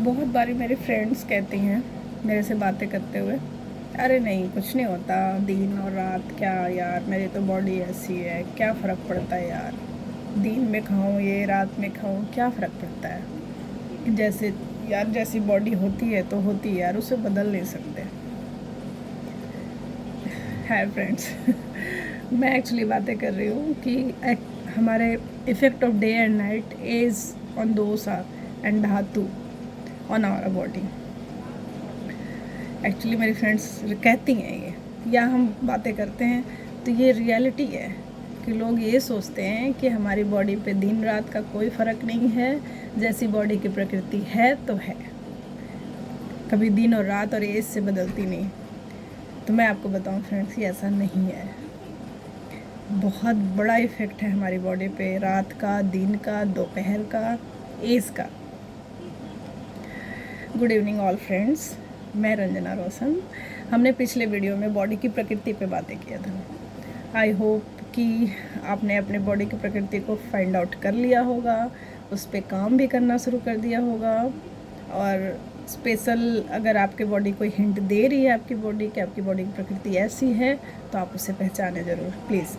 बहुत बारी मेरे फ्रेंड्स कहती हैं मेरे से बातें करते हुए, अरे नहीं कुछ नहीं होता, दिन और रात क्या यार, मेरी तो बॉडी ऐसी है, क्या फ़र्क पड़ता है यार, दिन में खाऊं ये रात में खाऊं क्या फ़र्क पड़ता है। जैसे यार जैसी बॉडी होती है तो होती है यार, उसे बदल नहीं सकते। हाय फ्रेंड्स मैं एक्चुअली बातें कर रही हूँ कि हमारे effect of day and night is on dosa and धातु ऑन आवर बॉडी। एक्चुअली मेरी फ्रेंड्स कहती हैं ये, या हम बातें करते हैं तो ये रियलिटी है कि लोग ये सोचते हैं कि हमारी बॉडी पे दिन रात का कोई फ़र्क नहीं है, जैसी बॉडी की प्रकृति है तो है, कभी दिन और रात और एज से बदलती नहीं। तो मैं आपको बताऊं फ्रेंड्स, ये ऐसा नहीं है। बहुत बड़ा इफ़ेक्ट है हमारी बॉडी पे, रात का, दिन का, दोपहर का, एज का। गुड इवनिंग ऑल फ्रेंड्स, मैं रंजना रोशन। हमने पिछले वीडियो में बॉडी की प्रकृति पे बातें किया था। आई होप कि आपने अपने बॉडी की प्रकृति को फाइंड आउट कर लिया होगा, उस पर काम भी करना शुरू कर दिया होगा। और स्पेशल अगर आपके बॉडी कोई हिंट दे रही है आपकी बॉडी कि आपकी बॉडी की प्रकृति ऐसी है, तो आप उसे पहचाने ज़रूर प्लीज़।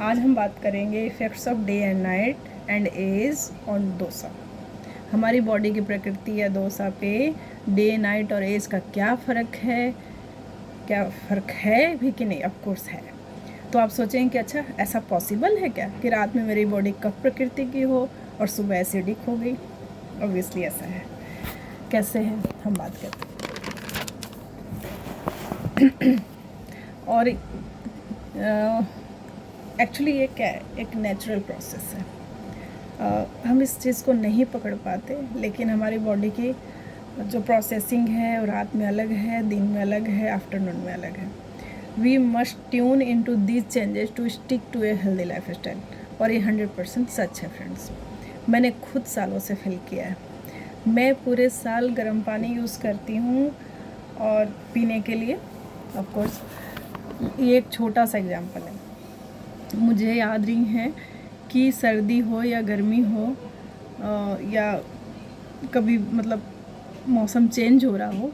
आज हम बात करेंगे effects of day and night and age on dosha. हमारी बॉडी की प्रकृति या दोसा पे डे नाइट और एज का क्या फ़र्क है, क्या फ़र्क है भी कि नहीं? ऑफ कोर्स है। तो आप सोचेंगे कि अच्छा ऐसा पॉसिबल है क्या कि रात में मेरी बॉडी कफ प्रकृति की हो और सुबह एसिडिक हो गई? ऑब्वियसली ऐसा है। कैसे है हम बात करते हैं। और एक्चुअली ये क्या है, एक नेचुरल प्रोसेस है। हम इस चीज़ को नहीं पकड़ पाते, लेकिन हमारी बॉडी की जो प्रोसेसिंग है वो रात में अलग है, दिन में अलग है, आफ्टरनून में अलग है। We must tune in to these changes to stick to a healthy lifestyle. और ये 100% सच है फ्रेंड्स। मैंने खुद सालों से फील किया है। मैं पूरे साल गर्म पानी यूज़ करती हूँ और पीने के लिए। ऑफ कोर्स ये एक छोटा सा एग्जांपल है। मुझे याद नहीं है कि सर्दी हो या गर्मी हो या कभी मतलब मौसम चेंज हो रहा हो,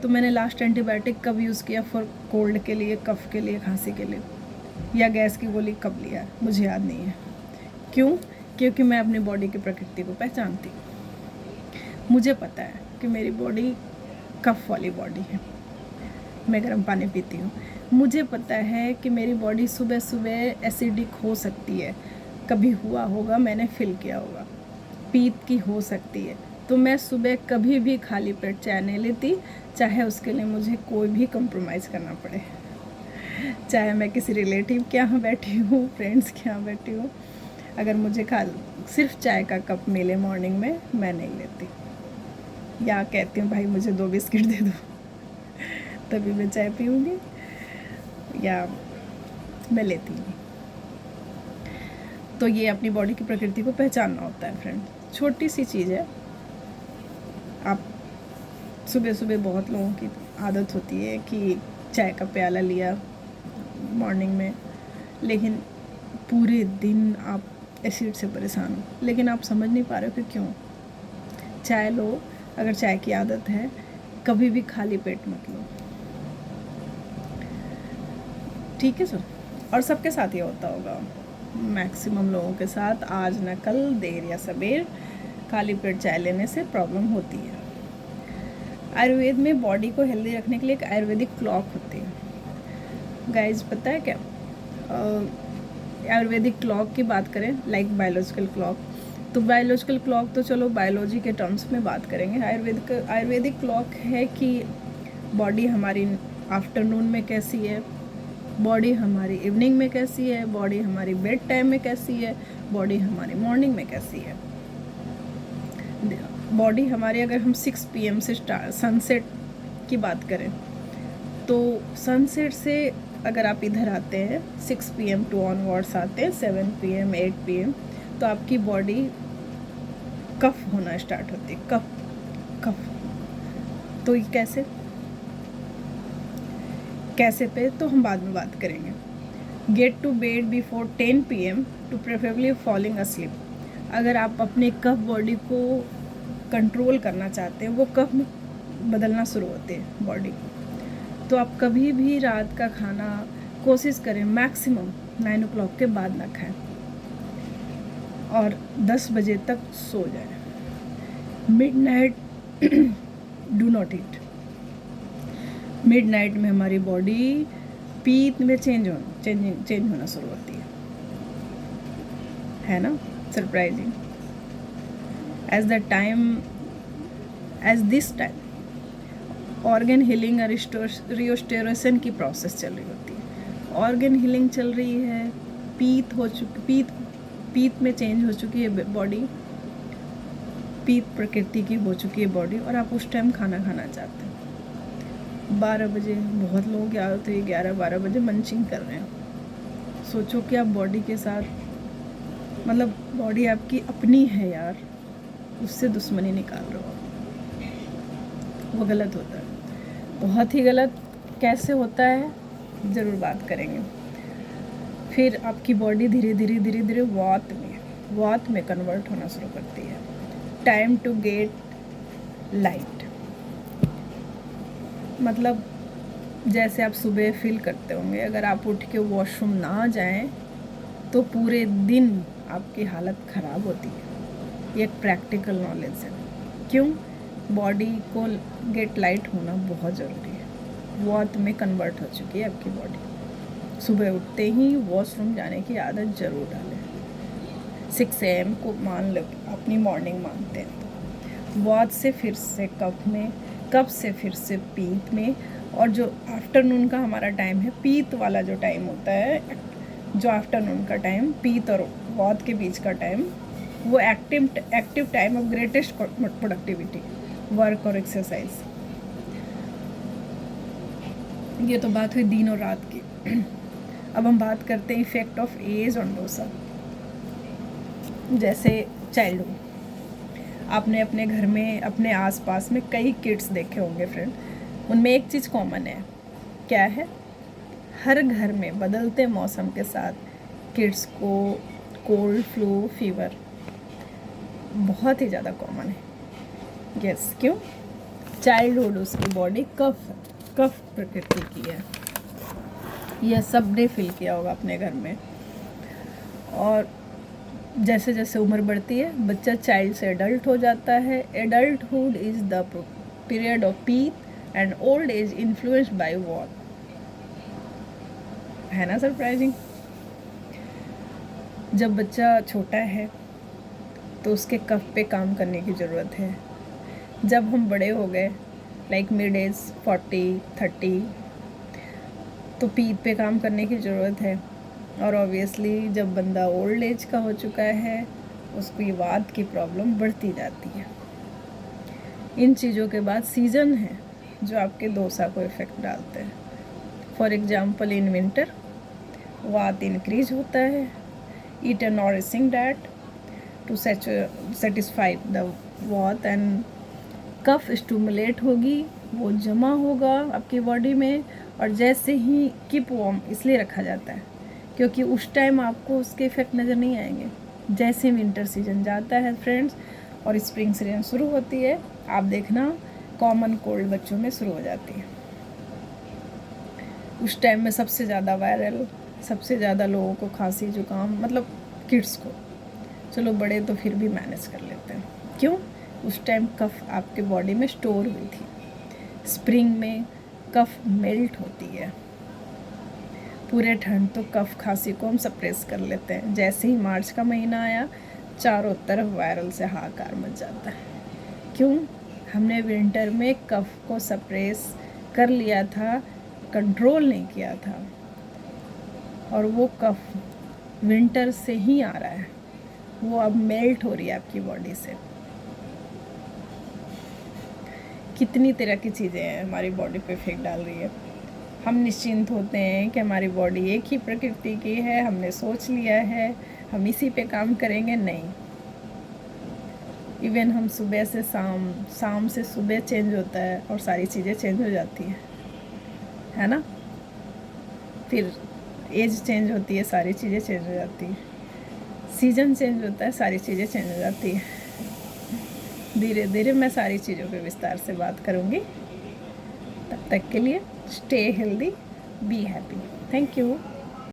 तो मैंने लास्ट एंटीबायोटिक कब यूज़ किया फॉर कोल्ड के लिए, कफ़ के लिए, खांसी के लिए, या गैस की गोली कब लिया, मुझे याद नहीं है। क्यों? क्योंकि मैं अपनी बॉडी की प्रकृति को पहचानती हूँ। मुझे पता है कि मेरी बॉडी कफ़ वाली बॉडी है, मैं गर्म पानी पीती हूँ। मुझे पता है कि मेरी बॉडी सुबह सुबह एसिडिक हो सकती है, कभी हुआ होगा, मैंने फील किया होगा, पीत की हो सकती है। तो मैं सुबह कभी भी खाली पेट चाय नहीं लेती, चाहे उसके लिए मुझे कोई भी कंप्रोमाइज़ करना पड़े। चाहे मैं किसी रिलेटिव के यहाँ बैठी हूँ, फ्रेंड्स के यहाँ बैठी हूँ, अगर मुझे सिर्फ चाय का कप मिले मॉर्निंग में, मैं नहीं लेती। या कहती हूँ भाई मुझे 2 बिस्किट दे दो, तभी मैं चाय पीऊँगी, या मैं लेती हूँ। तो ये अपनी बॉडी की प्रकृति को पहचानना होता है फ्रेंड। छोटी सी चीज़ है। आप सुबह सुबह बहुत लोगों की आदत होती है कि चाय का प्याला लिया मॉर्निंग में, लेकिन पूरे दिन आप एसिड से परेशान हो, लेकिन आप समझ नहीं पा रहे हो कि क्यों। चाय लो, अगर चाय की आदत है, कभी भी खाली पेट मत लो, ठीक है सर? और सबके साथ ये होता होगा, मैक्सिमम लोगों के साथ आज न कल, देर या सबेर, खाली पेट चाय लेने से प्रॉब्लम होती है। आयुर्वेद में बॉडी को हेल्दी रखने के लिए एक आयुर्वेदिक क्लॉक होती है। गाइस पता है क्या, आयुर्वेदिक क्लॉक की बात करें, लाइक बायोलॉजिकल क्लॉक, तो बायोलॉजिकल क्लॉक तो चलो बायोलॉजी के टर्म्स में बात करेंगे। आयुर्वेदिक क्लॉक है कि बॉडी हमारी आफ्टरनून में कैसी है, बॉडी हमारी इवनिंग में कैसी है, बॉडी हमारी बेड टाइम में कैसी है, बॉडी हमारी मॉर्निंग में कैसी है। बॉडी हमारी, अगर हम 6 PM से सनसेट की बात करें, तो सनसेट से अगर आप इधर आते हैं 6 PM टू ऑनवर्ड्स आते हैं 7 PM 8 PM, तो आपकी बॉडी कफ होना स्टार्ट होती है। कफ तो ये कैसे पे तो हम बाद में बात करेंगे। Get to bed before 10 PM to preferably falling asleep. अगर आप अपने कफ बॉडी को कंट्रोल करना चाहते हैं वो कफ में बदलना शुरू होते हैं बॉडी। तो आप कभी भी रात का खाना कोशिश करें मैक्सिमम 9 o'clock के बाद ना खाएं और 10 बजे तक सो जाएं। Midnight do not eat. Midnight में हमारी बॉडी पीत में चेंज होना शुरू होती है ना, surprising. As this time organ healing और रिस्टोरेशन की प्रोसेस चल रही होती है। ऑर्गन हीलिंग चल रही है, पीत में चेंज हो चुकी है बॉडी, पीत प्रकृति की हो चुकी है बॉडी, और आप उस टाइम खाना खाना चाहते हैं 12 बजे। बहुत लोग क्या होते हैं 11-12 बजे मंचिंग कर रहे हैं। सोचो कि आप बॉडी के साथ, मतलब बॉडी आपकी अपनी है यार, उससे दुश्मनी निकाल रहे हो, वो गलत होता है, बहुत ही गलत। कैसे होता है ज़रूर बात करेंगे। फिर आपकी बॉडी धीरे धीरे वात में कन्वर्ट होना शुरू करती है। टाइम टू गेट लाइट, मतलब जैसे आप सुबह फील करते होंगे अगर आप उठ के वॉशरूम ना जाएं तो पूरे दिन आपकी हालत ख़राब होती है। ये एक प्रैक्टिकल नॉलेज है। क्यों? बॉडी को गेट लाइट होना बहुत ज़रूरी है। वात में कन्वर्ट हो चुकी है आपकी बॉडी। सुबह उठते ही वॉशरूम जाने की आदत ज़रूर डालें। 6 AM को मान लो अपनी मॉर्निंग मानते हैं तो वात से फिर से कफ से फिर से पीत में, और जो आफ्टरनून का हमारा टाइम है, पीत वाला जो टाइम होता है, जो आफ्टरनून का टाइम पीत और वात के बीच का टाइम, वो active time of greatest productivity, work और एक्सरसाइज। ये तो बात हुई दिन और रात की। अब हम बात करते हैं effect of age on dosha. जैसे चाइल्डहुड, आपने अपने घर में अपने आसपास में कई किड्स देखे होंगे फ्रेंड। उनमें एक चीज़ कॉमन है, क्या है? हर घर में बदलते मौसम के साथ किड्स को कोल्ड, फ्लू, फीवर बहुत ही ज़्यादा कॉमन है। यस, क्यों? चाइल्डहुड उसकी बॉडी कफ प्रकृति की है। यह सबने फील किया होगा अपने घर में। और जैसे जैसे उम्र बढ़ती है बच्चा चाइल्ड से एडल्ट हो जाता है। Adulthood is the period of pitta and old age influenced by vata. है ना सरप्राइजिंग? जब बच्चा छोटा है तो उसके कफ पे काम करने की ज़रूरत है। जब हम बड़े हो गए लाइक मिड एज 40-30 तो पीत पे काम करने की ज़रूरत है। और ऑब्वियसली जब बंदा ओल्ड एज का हो चुका है उसको ये वात की प्रॉब्लम बढ़ती जाती है। इन चीज़ों के बाद सीज़न है जो आपके डोसा को इफ़ेक्ट डालते हैं। For example in winter vata increase होता है। Eat a nourishing diet to satisfy the vata and kapha stimulate होगी, वो जमा होगा आपकी बॉडी में। और जैसे ही कीप वार्म इसलिए रखा जाता है क्योंकि उस टाइम आपको उसके इफ़ेक्ट नज़र नहीं आएंगे। जैसे विंटर सीजन जाता है फ्रेंड्स और स्प्रिंग सीजन शुरू होती है, आप देखना कॉमन कोल्ड बच्चों में शुरू हो जाती है। उस टाइम में सबसे ज़्यादा वायरल, सबसे ज़्यादा लोगों को खांसी जुकाम, मतलब किड्स को, चलो बड़े तो फिर भी मैनेज कर लेते हैं। क्यों? उस टाइम कफ आपके बॉडी में स्टोर हुई थी। स्प्रिंग में कफ मेल्ट होती है। पूरे ठंड तो कफ खांसी को हम सप्रेस कर लेते हैं। जैसे ही मार्च का महीना आया चारों तरफ वायरल से हाहाकार मच जाता है। क्यों? हमने विंटर में कफ को सप्रेस कर लिया था, कंट्रोल नहीं किया था, और वो कफ विंटर से ही आ रहा है, वो अब मेल्ट हो रही है आपकी बॉडी से। कितनी तरह की चीज़ें हैं हमारी बॉडी पे इफेक्ट डाल रही है। हम निश्चिंत होते हैं कि हमारी बॉडी एक ही प्रकृति की है, हमने सोच लिया है हम इसी पे काम करेंगे। नहीं, इवन हम सुबह से शाम से सुबह चेंज होता है और सारी चीज़ें चेंज हो जाती है ना। फिर एज चेंज होती है, सारी चीज़ें चेंज हो जाती है। सीज़न चेंज होता है, सारी चीज़ें चेंज हो जाती है। धीरे धीरे मैं सारी चीज़ों पे विस्तार से बात करूँगी। तब तक के लिए stay healthy, be happy. Thank you.